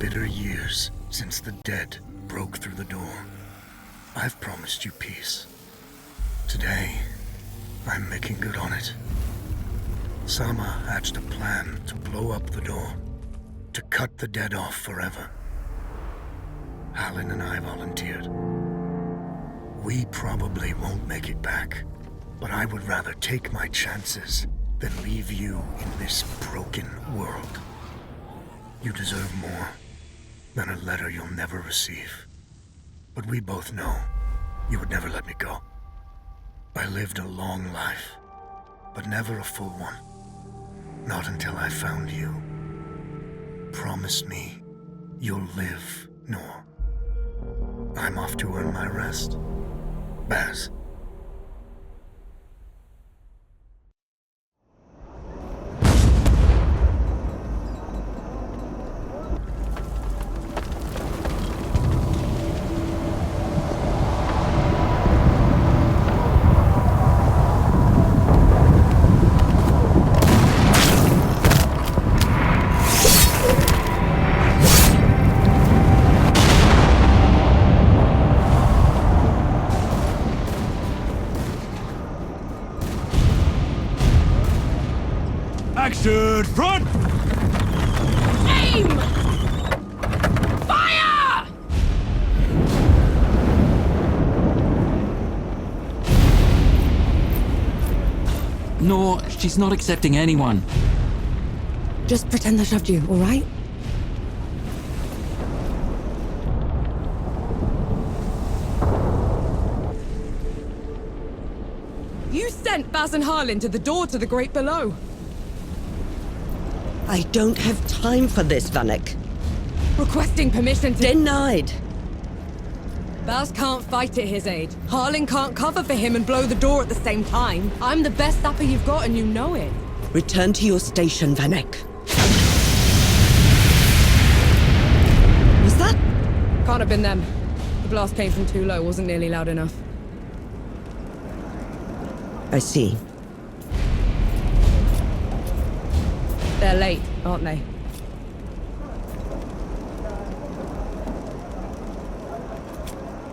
bitter years since the dead broke through the door, I've promised you peace. Today, I'm making good on it. Sama hatched a plan to blow up the door, to cut the dead off forever. Halin and I volunteered. We probably won't make it back, but I would rather take my chances than leave you in this broken world. You deserve more than a letter you'll never receive. But we both know you would never let me go. I lived a long life, but never a full one. Not until I found you. Promise me you'll live, Noor. I'm off to earn my rest. Baz. Action! Front! Aim! Fire! No, she's not accepting anyone. Just pretend I shoved you, all right? You sent Baz and Harlin to the door to the Great Below. I don't have time for this, Vanek. Requesting permission to... Denied. Baz can't fight at his age. Harlin can't cover for him and blow the door at the same time. I'm the best sapper you've got and you know it. Return to your station, Vanek. Was that? Can't have been them. The blast came from too low, wasn't nearly loud enough. I see. They're late, aren't they?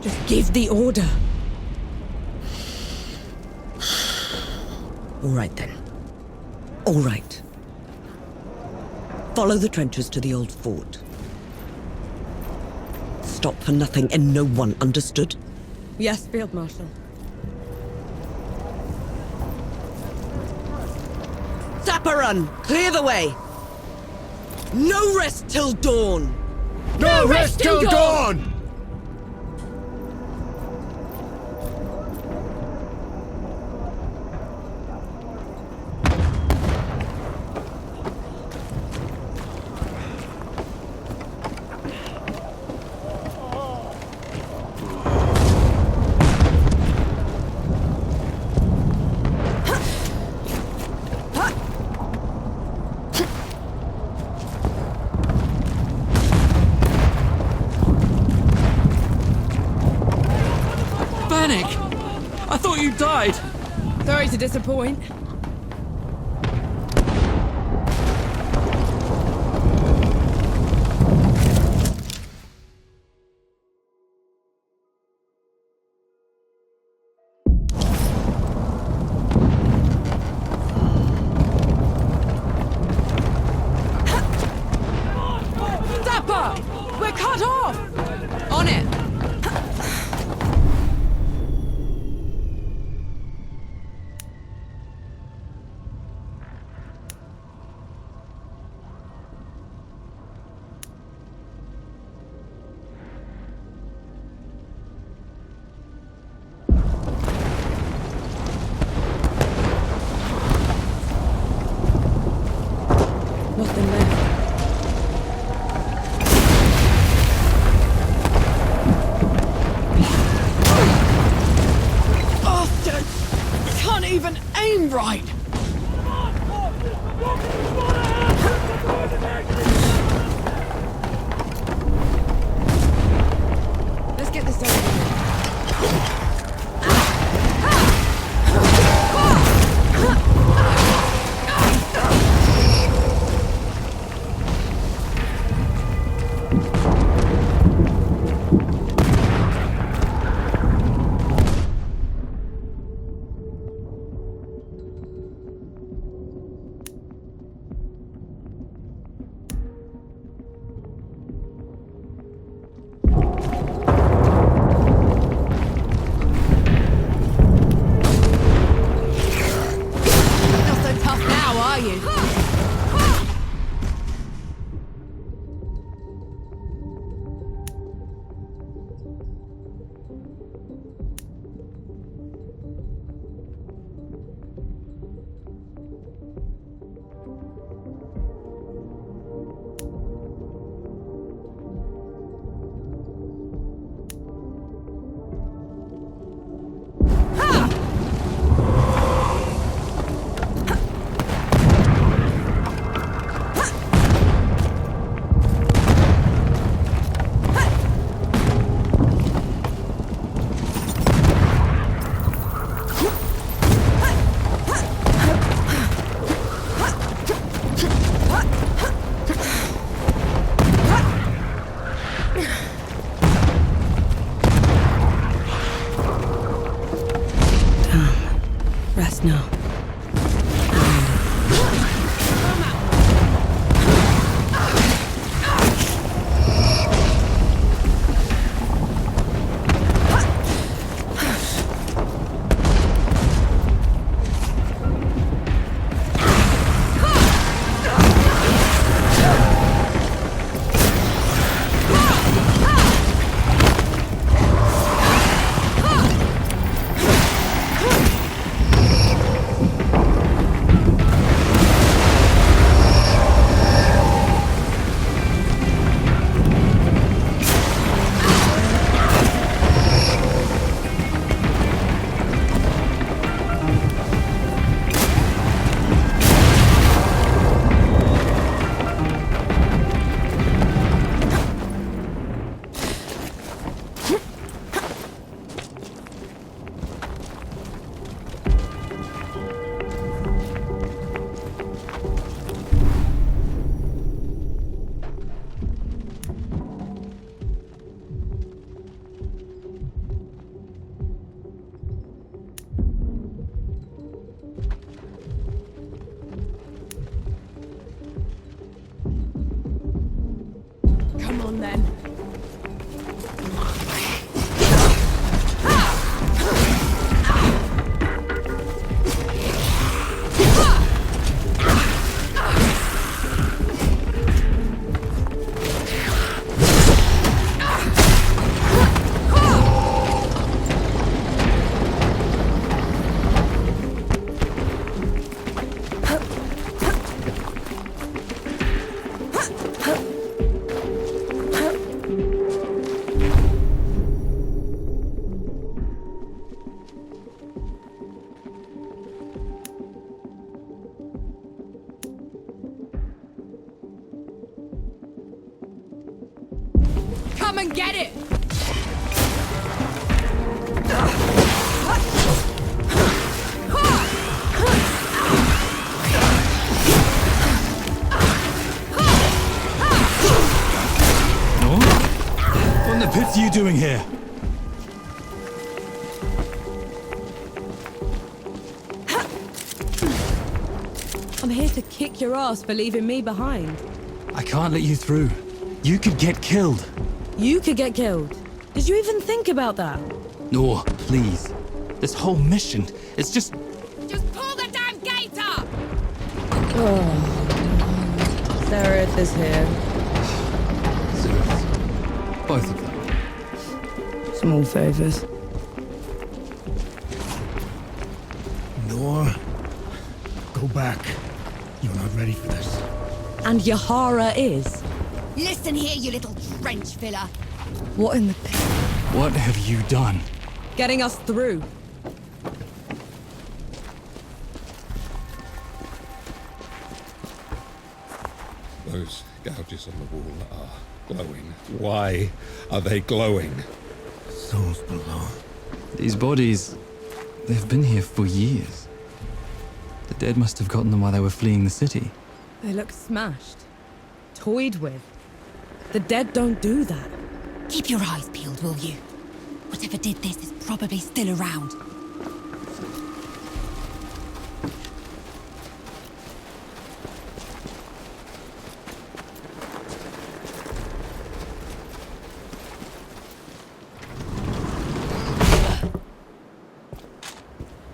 Just give the order. All right, then. All right. Follow the trenches to the old fort. Stop for nothing and no one, understood? Yes, Field Marshal. Zapparun! Clear the way! No rest till dawn! No rest till dawn! I thought you died! Sorry to disappoint. Zappa! We're cut off! On it! Nothing left. Bastard! Can't even aim right! Let's get this over with. just now. Come on then. Come and get it! No? What in the pits are you doing here? I'm here to kick your ass for leaving me behind. I can't let you through. You could get killed. You could get killed. Did you even think about that? No, please. This whole mission, it's just... Just pull the damn gate up! Oh. Sereth is here. Seriously. Both of them. Small favors. Nor, go back. You're not ready for this. And Yahara is. Listen here, you little trench filler. What in the... What have you done? Getting us through. Those gouges on the wall are glowing. Why are they glowing? Souls below. These bodies, they've been here for years. The dead must have gotten them while they were fleeing the city. They look smashed. Toyed with. The dead don't do that. Keep your eyes peeled, will you? Whatever did this is probably still around.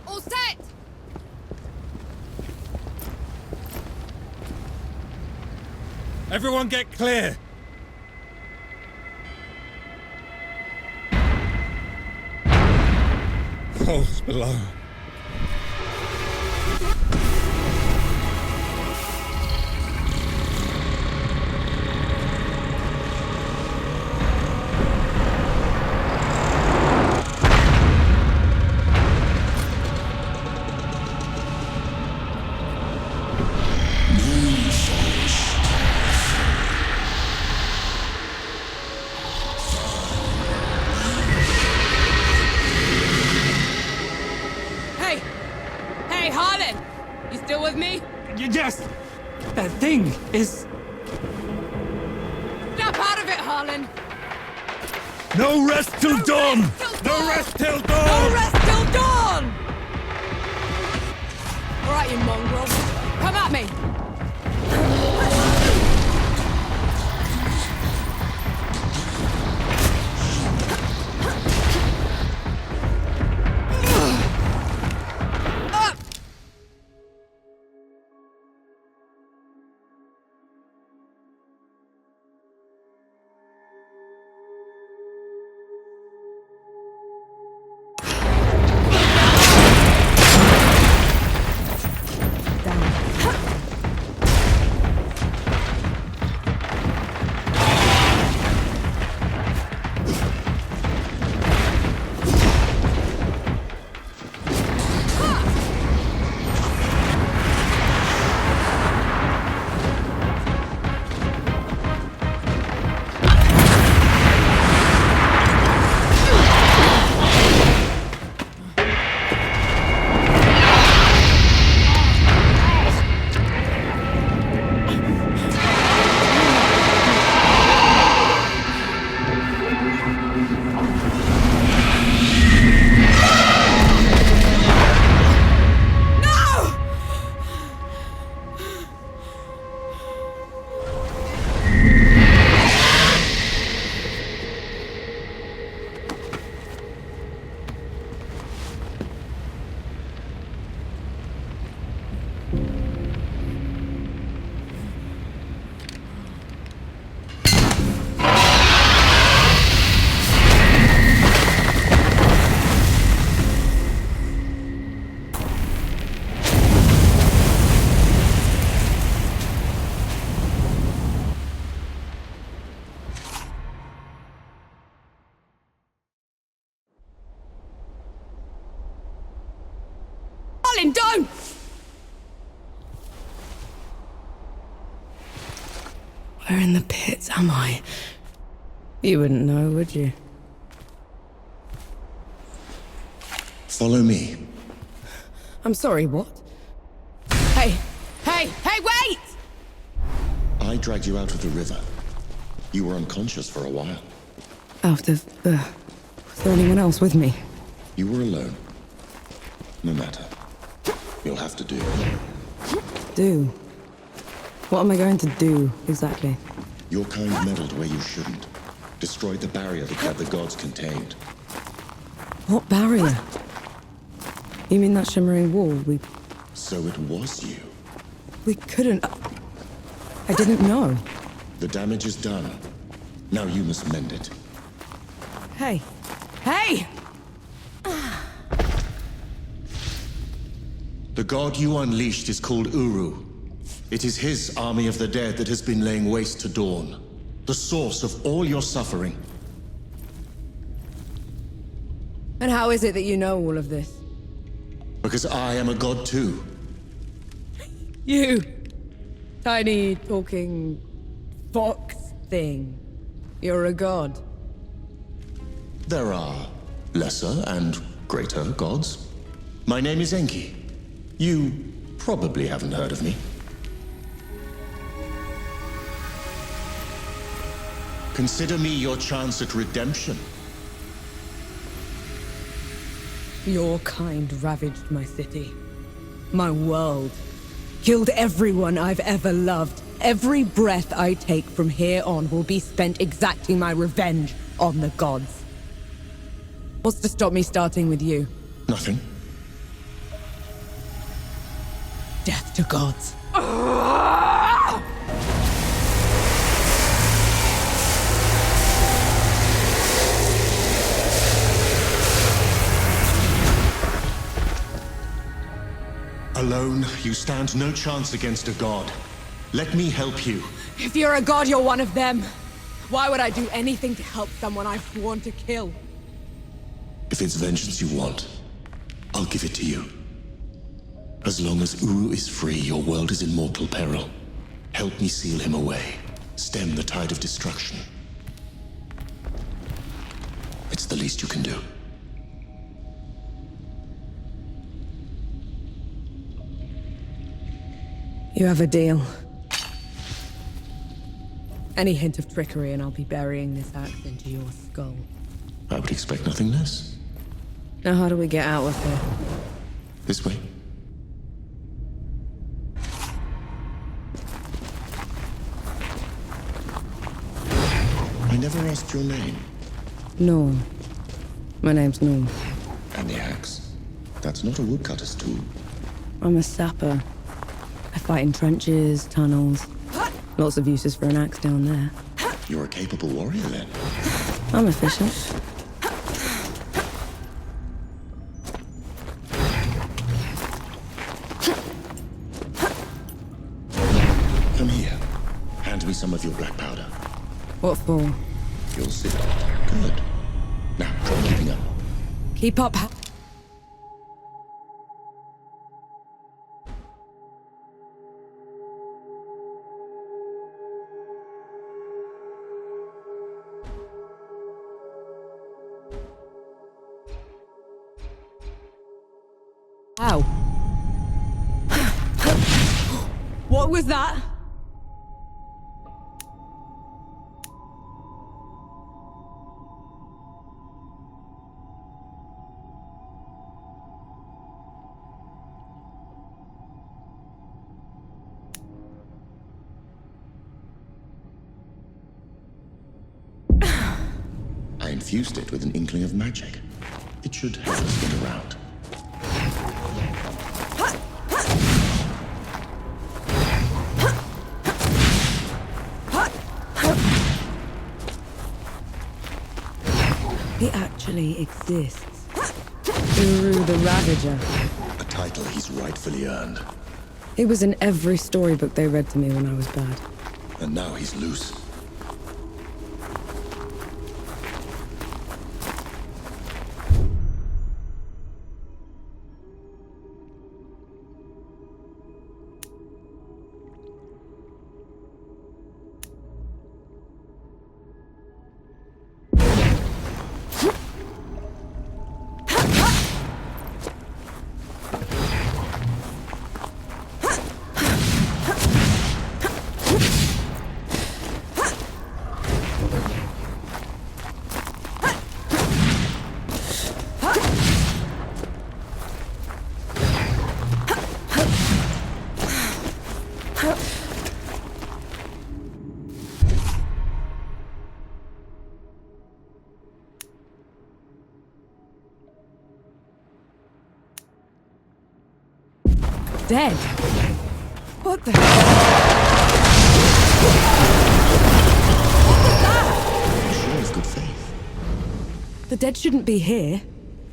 All set! Everyone get clear! Souls below. Hey, Harlan! You still with me? Yes! That thing is... Snap out of it, Harlan! No rest till dawn! No No rest till No dawn! rest till dawn! right, you mongrel. Come at me. Colin, don't! Where in the pits am I? You wouldn't know, would you? Follow me. I'm sorry, what? Hey! Hey! Hey, wait! I dragged you out of the river. You were unconscious for a while. Out of... was there anyone else with me? You were alone. No matter. You'll have to do. Do? What am I going to do, exactly? Your kind meddled where you shouldn't. Destroyed the barrier that kept the gods contained. What barrier? You mean that shimmering wall? So it was you. We couldn't... I didn't know. The damage is done. Now you must mend it. Hey. Hey! The god you unleashed is called Uru. It is his army of the dead that has been laying waste to Dawn. The source of all your suffering. And how is it that you know all of this? Because I am a god too. You! Tiny, talking... fox thing. You're a god. There are lesser and greater gods. My name is Enki. You probably haven't heard of me. Consider me your chance at redemption. Your kind ravaged my city. My world. Killed everyone I've ever loved. Every breath I take from here on will be spent exacting my revenge on the gods. What's to stop me starting with you? Nothing. Death to gods. Alone, you stand no chance against a god. Let me help you. If you're a god, you're one of them. Why would I do anything to help someone I've sworn to kill? If it's vengeance you want, I'll give it to you. As long as Uru is free, your world is in mortal peril. Help me seal him away. Stem the tide of destruction. It's the least you can do. You have a deal. Any hint of trickery and I'll be burying this axe into your skull. I would expect nothing less. Now how do we get out of here? This way. I never asked your name. Norm. My name's Norm. And the axe? That's not a woodcutter's tool. I'm a sapper. I fight in trenches, tunnels. Lots of uses for an axe down there. You're a capable warrior, then. I'm efficient. Come here. Hand me some of your black powder. What for? You'll see. Good. Now, try keeping up. Keep up. Ow. What was that? I infused it with an inkling of magic. It should help us get around. He actually exists. Uru the Ravager. A title he's rightfully earned. He was in every storybook they read to me when I was bad. And now he's loose. Dead? What the? Sure of good faith. The dead shouldn't be here.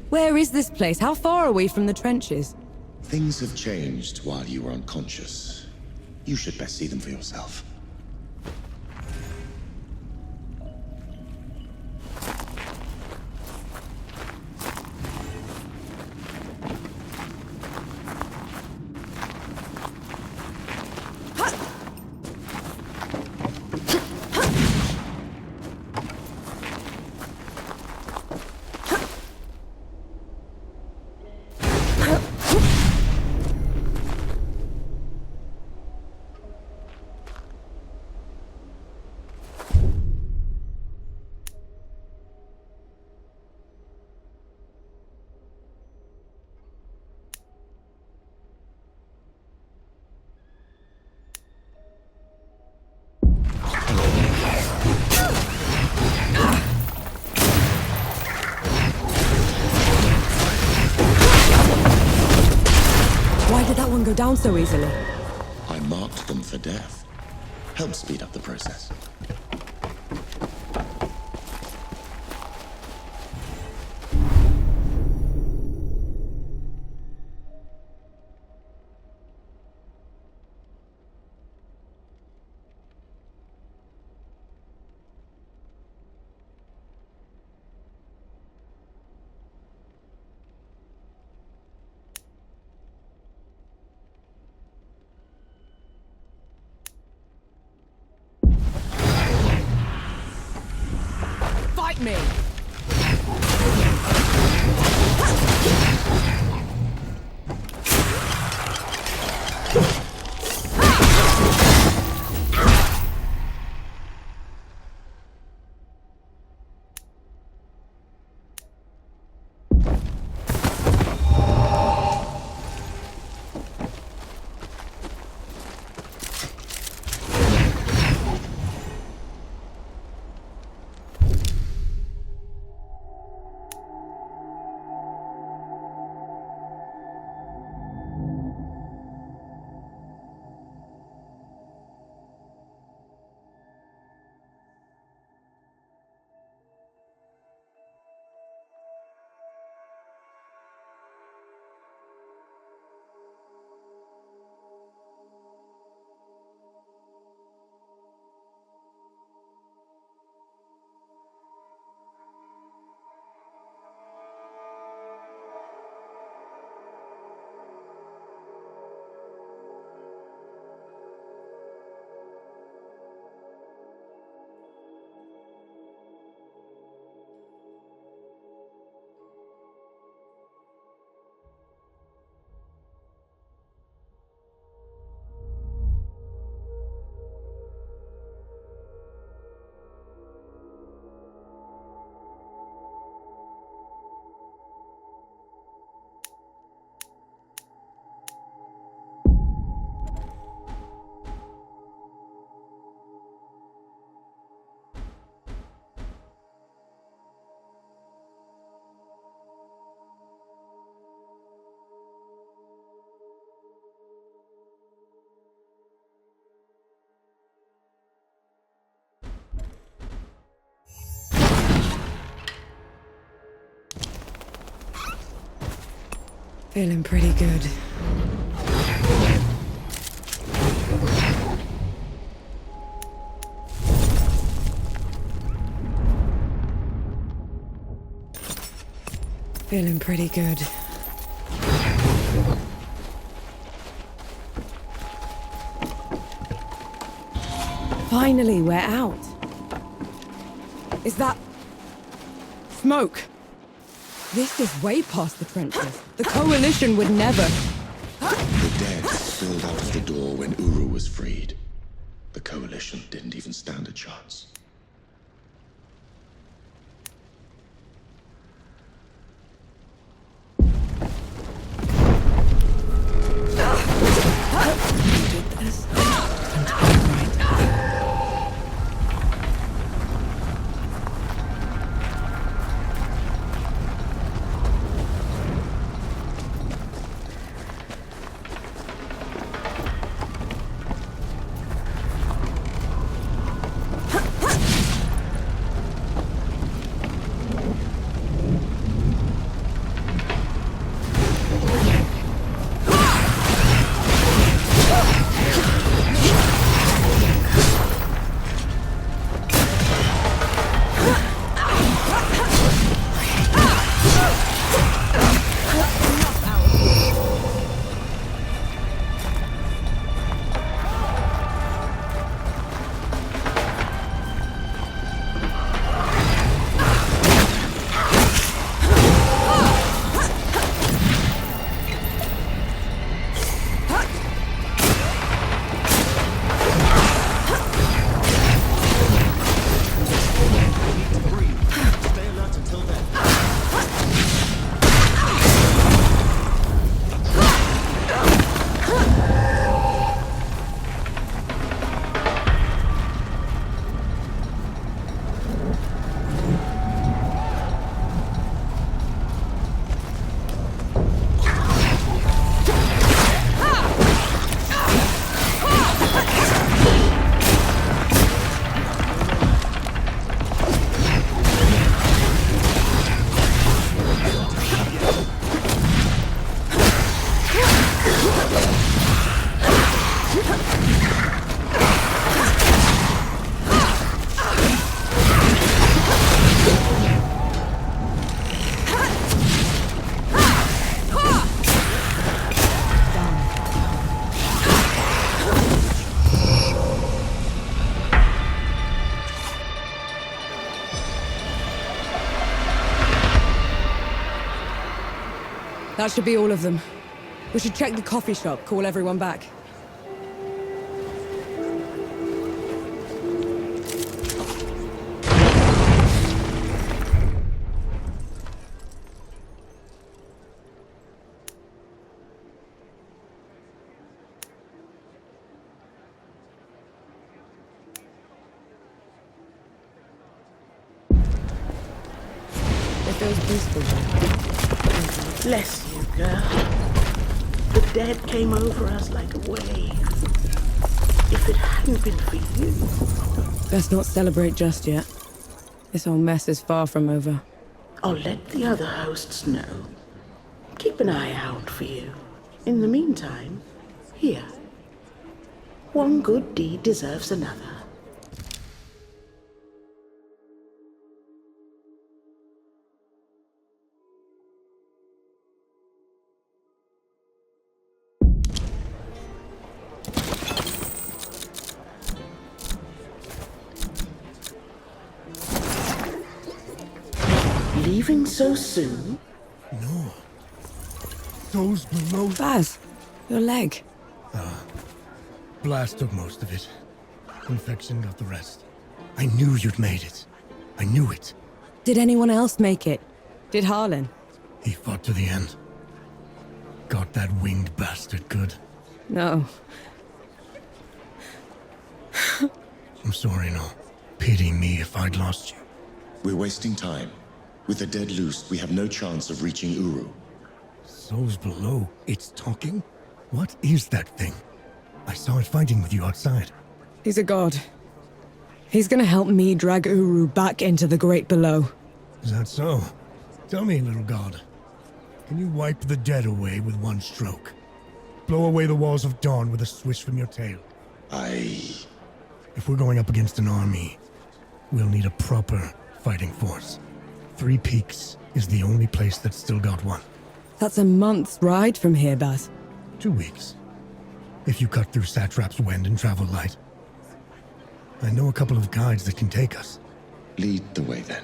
Where is this place? How far are we from the trenches? Things have changed while you were unconscious. You should best see them for yourself. Why did that one go down so easily? I marked them for death. Help speed up the process. Feeling pretty good. Feeling pretty good. Finally, we're out. Is that... smoke? This is way past the trenches. The Coalition would never... The dead spilled out of the door when Uru was freed. The Coalition didn't even stand a chance. That should be all of them. We should check the coffee shop, call everyone back. It feels peaceful here. Bless you, girl. The dead came over us like a wave. If it hadn't been for you... Best not celebrate just yet. This whole mess is far from over. I'll let the other hosts know. Keep an eye out for you. In the meantime, here. One good deed deserves another. Leaving so soon? No. Those below... Baz, your leg. Blast took most of it. Infection got the rest. I knew you'd made it. I knew it. Did anyone else make it? Did Harlan? He fought to the end. Got that winged bastard good. No. I'm sorry, no. Pity me if I'd lost you. We're wasting time. With the dead loose, we have no chance of reaching Uru. Souls below. It's talking? What is that thing? I saw it fighting with you outside. He's a god. He's gonna help me drag Uru back into the great below. Is that so? Tell me, little god. Can you wipe the dead away with one stroke? Blow away the walls of dawn with a swish from your tail? If we're going up against an army, we'll need a proper fighting force. Three Peaks is the only place that's still got one. That's a month's ride from here, Baz. 2 weeks. If you cut through Satrap's Wind and travel light. I know a couple of guides that can take us. Lead the way then.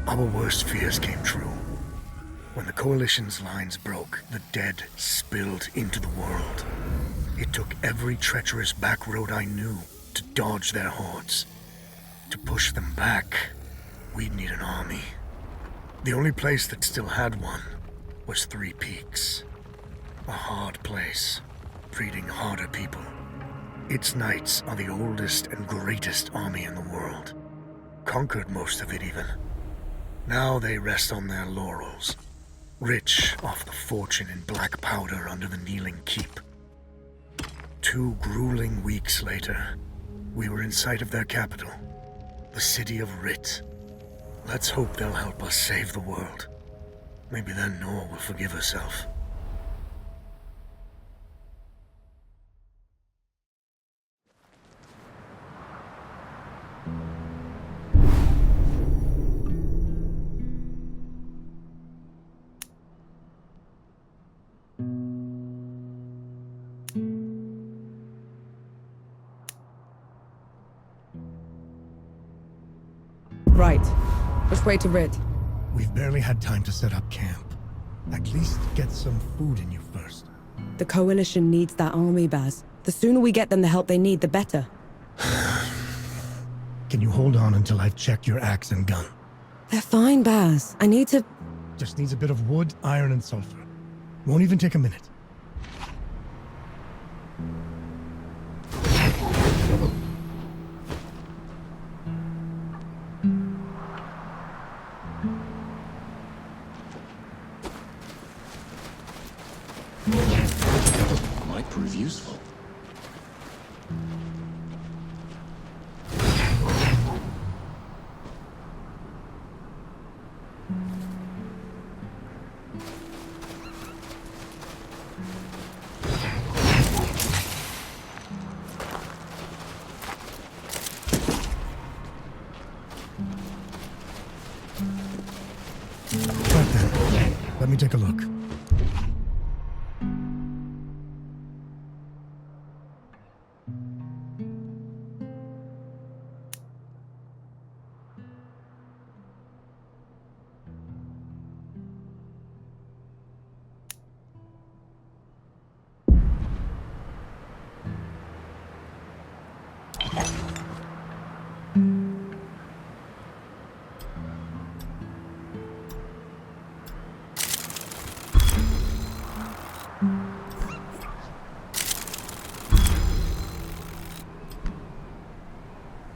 Our worst fears came true. When the Coalition's lines broke, the dead spilled into the world. It took every treacherous back road I knew to dodge their hordes. To push them back, we'd need an army. The only place that still had one was Three Peaks. A hard place, breeding harder people. Its knights are the oldest and greatest army in the world. Conquered most of it even. Now they rest on their laurels, rich off the fortune in black powder under the Kneeling Keep. 2 grueling weeks later, we were in sight of their capital, the city of Rit. Let's hope they'll help us save the world. Maybe then Nor will forgive herself. Right. Which way to Rid? We've barely had time to set up camp. At least get some food in you first. The Coalition needs that army, Baz. The sooner we get them the help they need, the better. Can you hold on until I've checked your axe and gun? They're fine, Baz. I need to... Just needs a bit of wood, iron, and sulfur. Won't even take a minute. Might prove useful. Right then, let me take a look.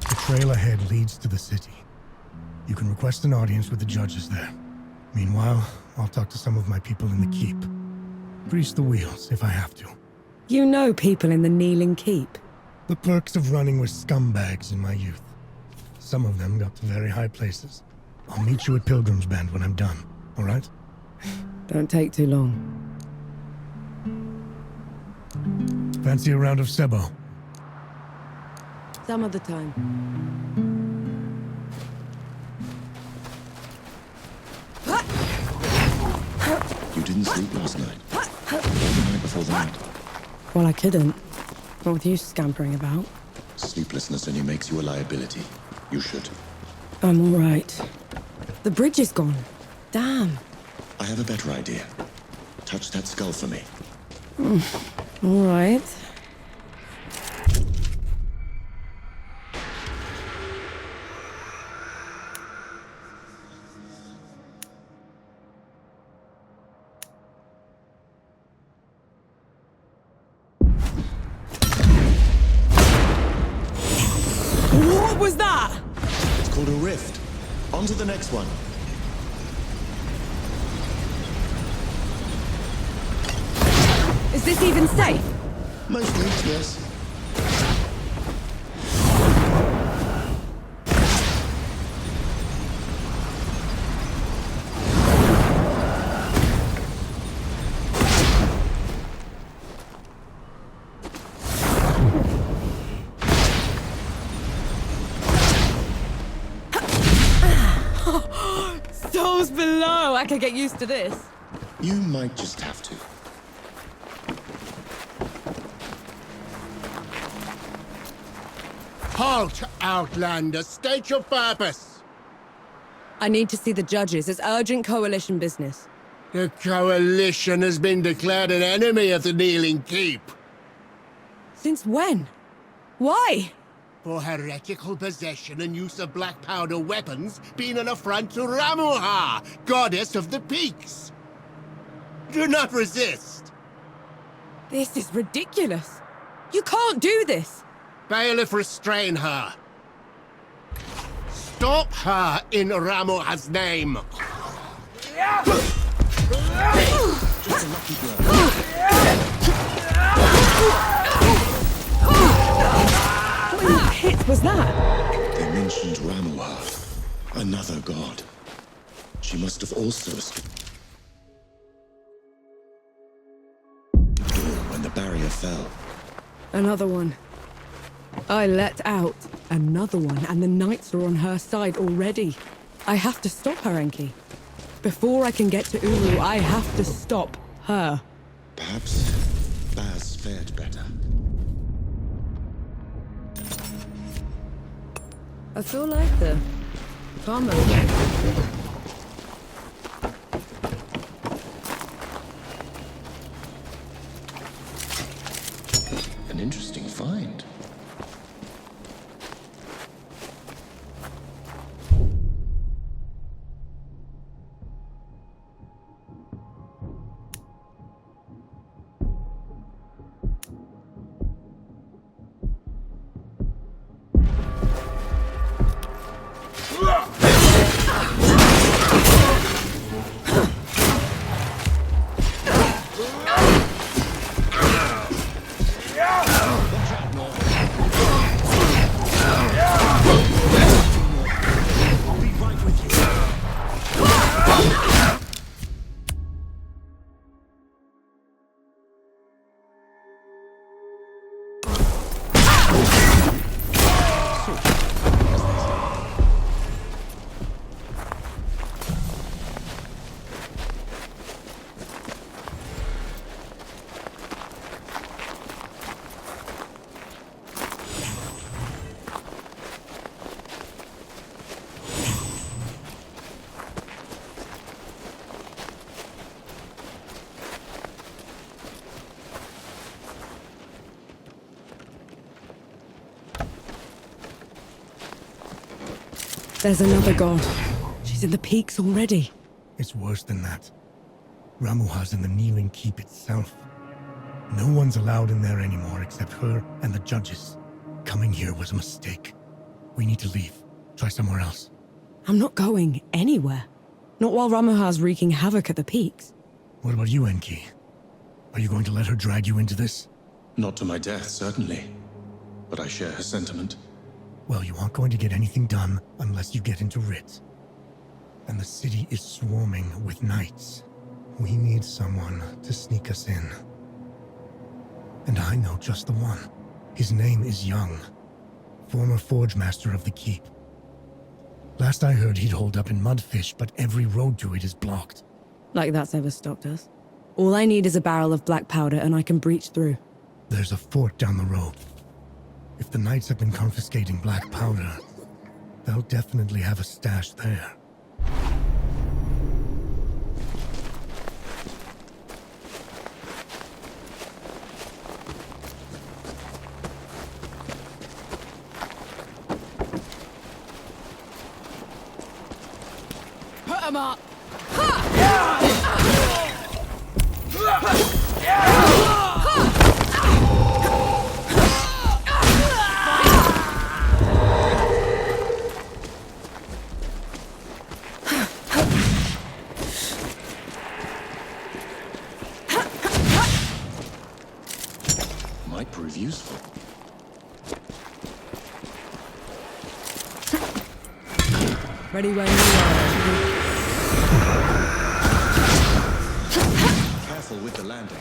The trail ahead leads to the city. You can request an audience with the judges there. Meanwhile, I'll talk to some of my people in the keep. Grease the wheels if I have to. You know people in the Kneeling Keep. The perks of running with scumbags in my youth. Some of them got to very high places. I'll meet you at Pilgrim's Bend when I'm done, all right? Don't take too long. Fancy a round of Sebo? Some other time. You didn't sleep last night. Or the night before the night. Well, I couldn't. Not with you scampering about. Sleeplessness only makes you a liability. You should. I'm all right. The bridge is gone. Damn. I have a better idea. Touch that skull for me. All right. What was that? It's called a rift. On to the next one. Is this even safe? Most weeks, yes. souls below! I could get used to this. You might just have to. Halt, Outlander! State your purpose! I need to see the judges. It's urgent coalition business. The Coalition has been declared an enemy of the Kneeling Keep. Since when? Why? For heretical possession and use of black powder weapons being an affront to Ramuha, goddess of the peaks. Do not resist. This is ridiculous. You can't do this. Bailiff, restrain her. Stop her in Ramuha's name. Just a lucky blow. What hit was that? They mentioned Ramuha, another god. She must have also escaped when the barrier fell. Another one. I let out another one, and the knights are on her side already. I have to stop her, Enki. Before I can get to Uru, I have to stop her. Perhaps Baz fared better. I feel like the karma. An interesting find. There's another god. She's in the peaks already. It's worse than that. Ramuha's in the Kneeling Keep itself. No one's allowed in there anymore except her and the judges. Coming here was a mistake. We need to leave. Try somewhere else. I'm not going anywhere. Not while Ramuha's wreaking havoc at the peaks. What about you, Enki? Are you going to let her drag you into this? Not to my death, certainly. But I share her sentiment. Well, you aren't going to get anything done unless you get into Rit. And the city is swarming with knights. We need someone to sneak us in. And I know just the one. His name is Young, former forge master of the keep. Last I heard, he'd hold up in Mudfish, but every road to it is blocked. Like that's ever stopped us. All I need is a barrel of black powder and I can breach through. There's a fort down the road. If the knights have been confiscating black powder, they'll definitely have a stash there. Put 'em up! Might prove useful. Ready when you are. Careful with the landing.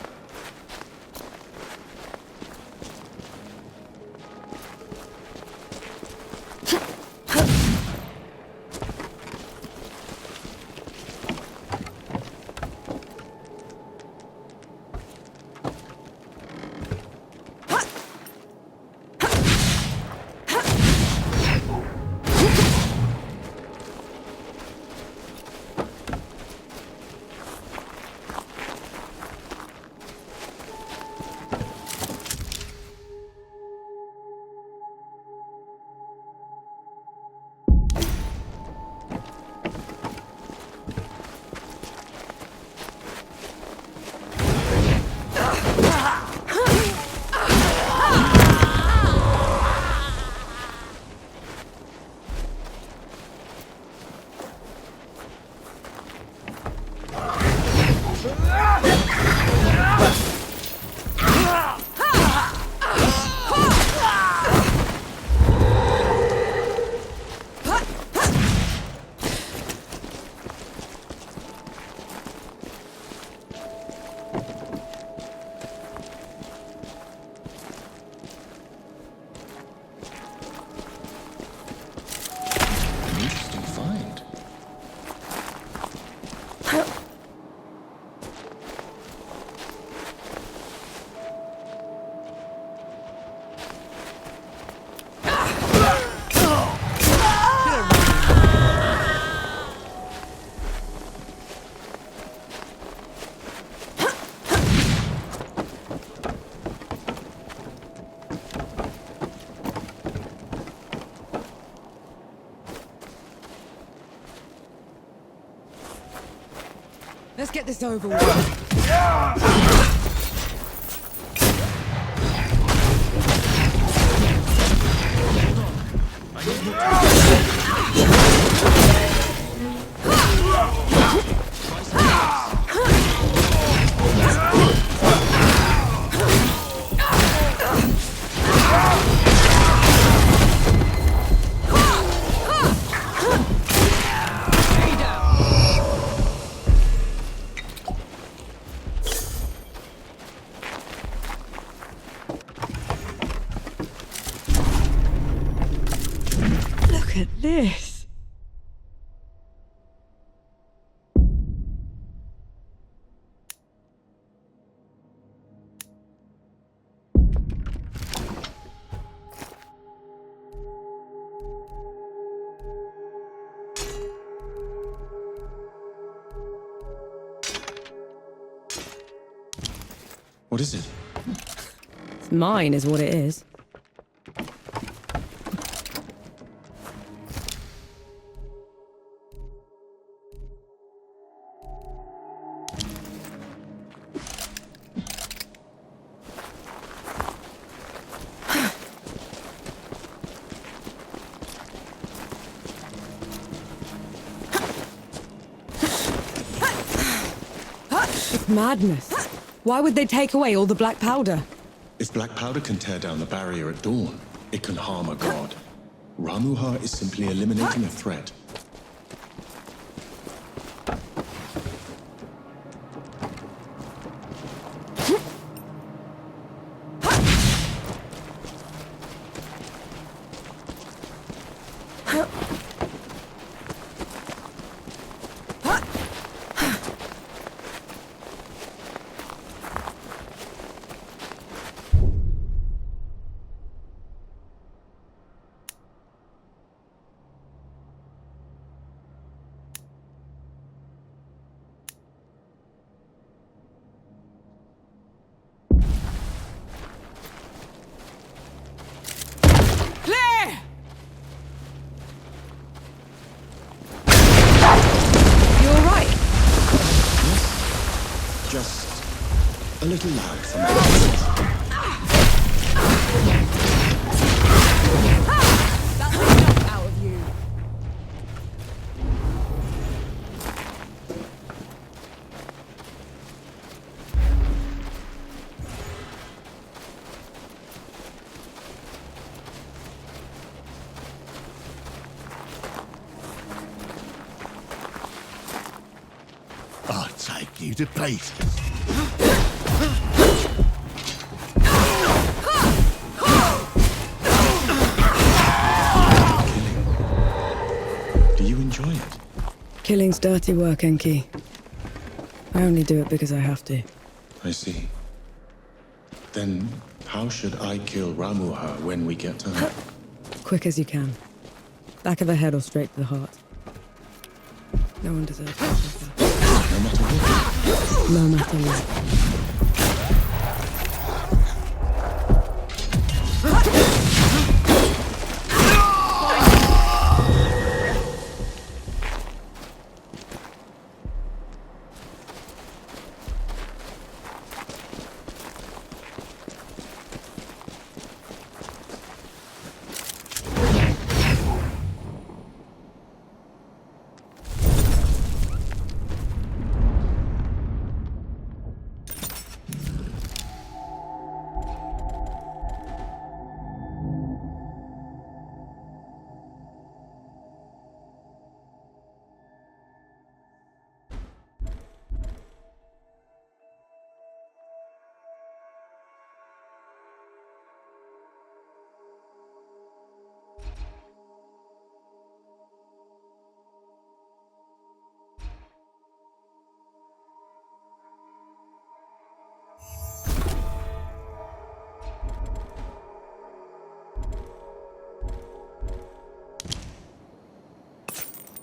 Let's get this over with. Look at this. What is it? It's mine, is what it is. It's madness. Why would they take away all the black powder? If black powder can tear down the barrier at dawn, it can harm a god. Ramuha is simply eliminating a threat. Just a little loud for me. That's enough out of you. I'll take you to pieces. Do you enjoy it? Killing's dirty work, Enki. I only do it because I have to. I see. Then how should I kill Ramuha when we get to her? Quick as you can. Back of the head or straight to the heart. No one deserves to suffer. No matter what. No matter what.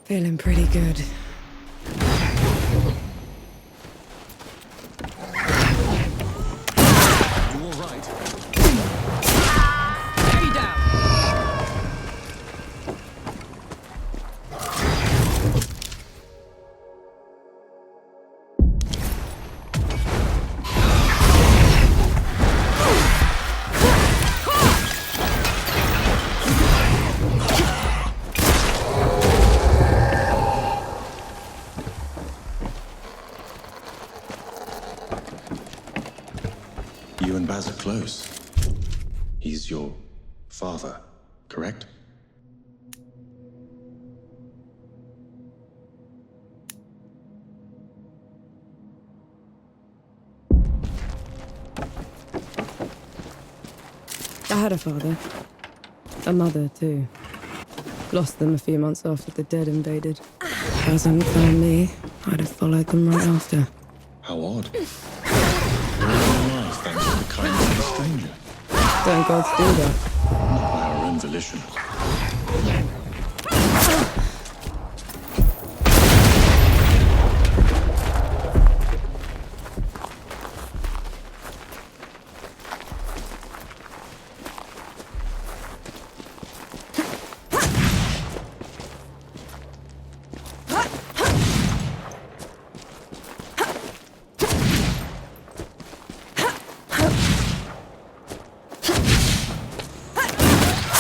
Feeling pretty good. You all right? Stay down! You and Baz are close. He's your father, correct? I had a father. A mother, too. Lost them a few months after the dead invaded. If Baz hadn't found me, I'd have followed them right after. How odd. You're alive thanks to the kindness of a stranger. Don't gods do that? Not by our own volition.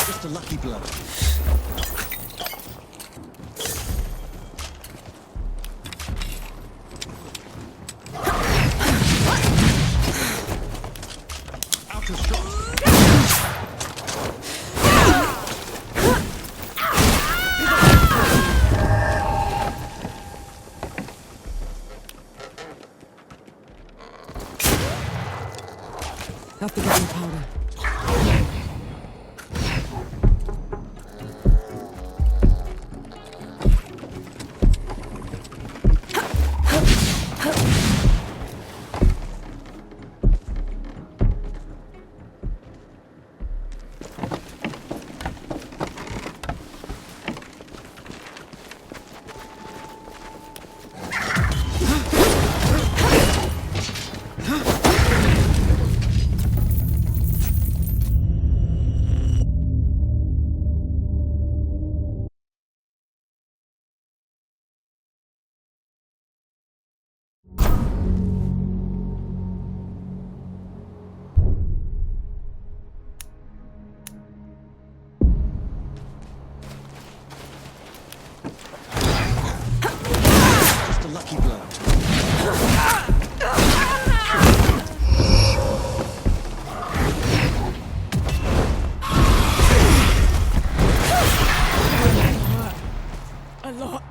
Just a lucky blow. Out of shot. Have to get more powder. Just a lucky blow. A lot.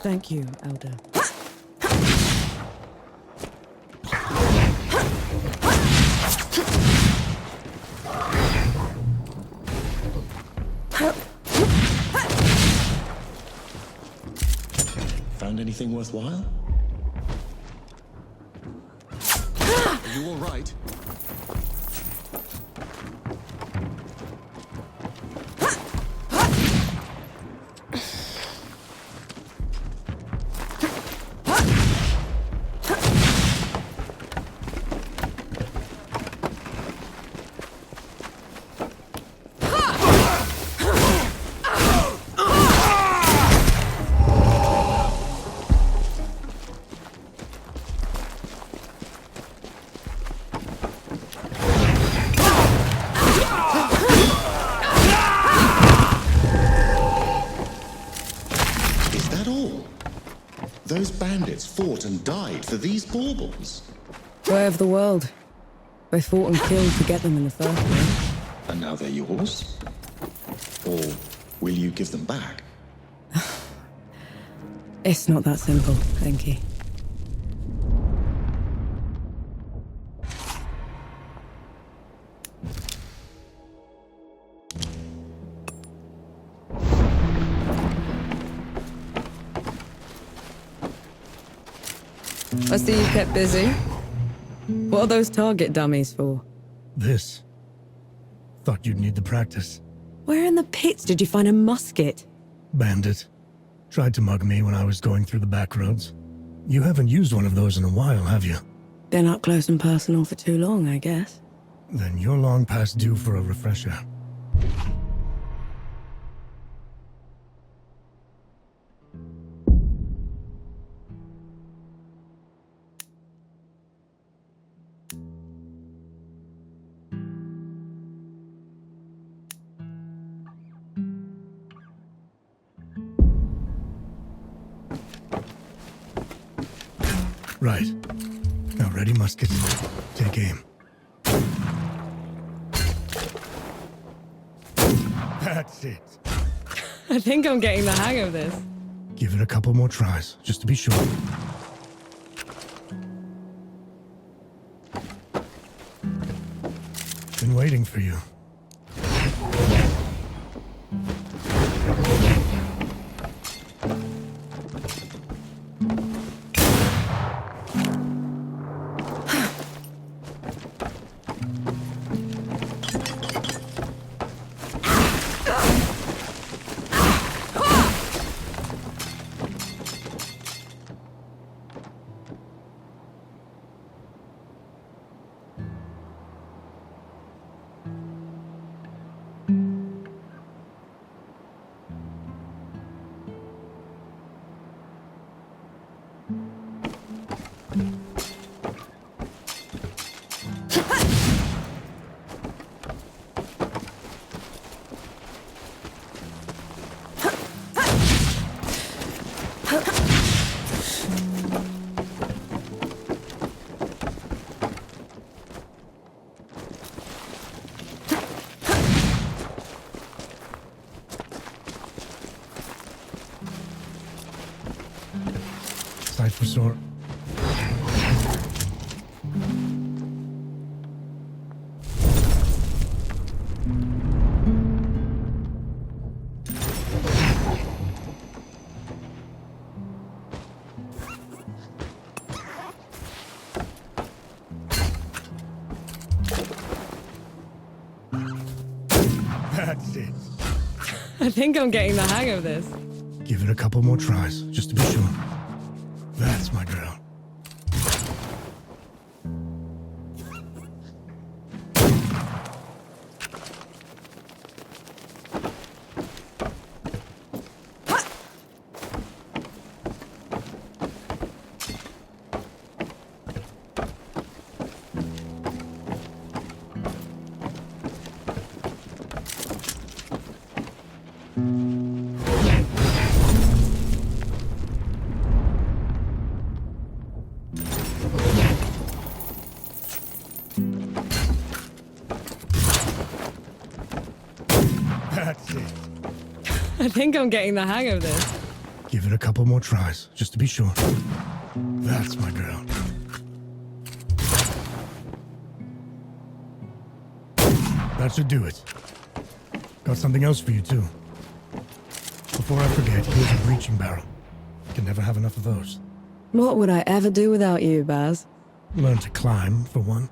Thank you, Elder. Found anything worthwhile? Are you all right? Is that all? Those bandits fought and died for these baubles. Way of the world. They fought and killed to get them in the first place. And now they're yours? Or will you give them back? It's not that simple, Enki. I see you kept busy. What are those target dummies for? This. Thought you'd need the practice. Where in the pits did you find a musket? Bandit. Tried to mug me when I was going through the back roads. You haven't used one of those in a while, have you? Been up close and personal for too long, I guess. Then you're long past due for a refresher. Right. Now ready, muskets. Take aim. That's it. I think I'm getting the hang of this. Give it a couple more tries, just to be sure. Been waiting for you. Sight for sore. That's it. I think I'm getting the hang of this. Give it a couple more tries, just to be sure. That's my girl. That's it. I think I'm getting the hang of this. Give it a couple more tries, just to be sure. That's my girl. That should do it. Got something else for you, too. Before I forget, here's a breaching barrel. Can never have enough of those. What would I ever do without you, Baz? Learn to climb, for one.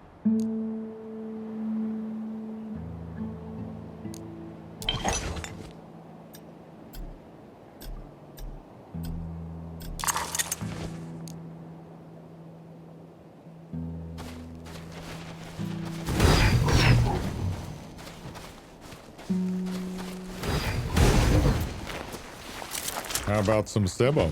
How about some Sebo?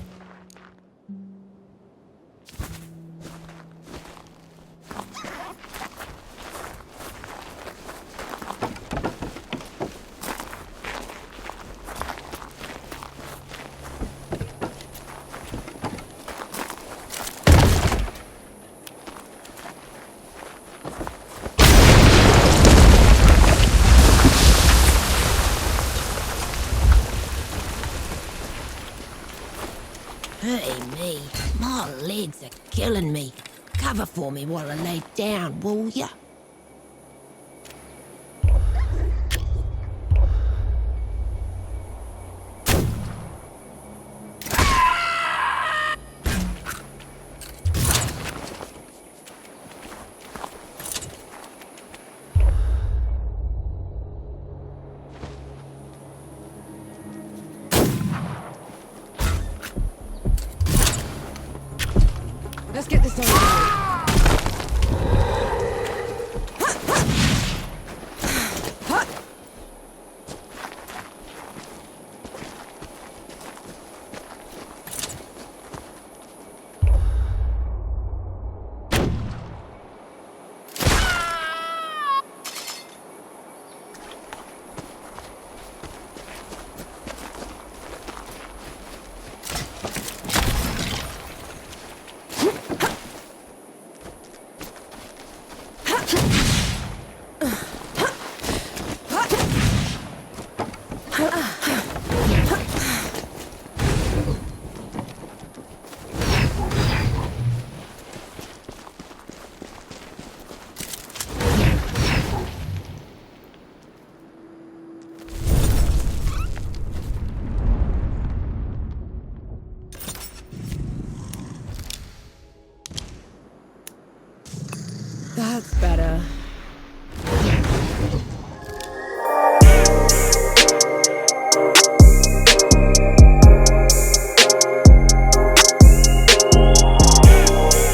Hey me, my legs are killing me. Cover for me while I lay down, will ya?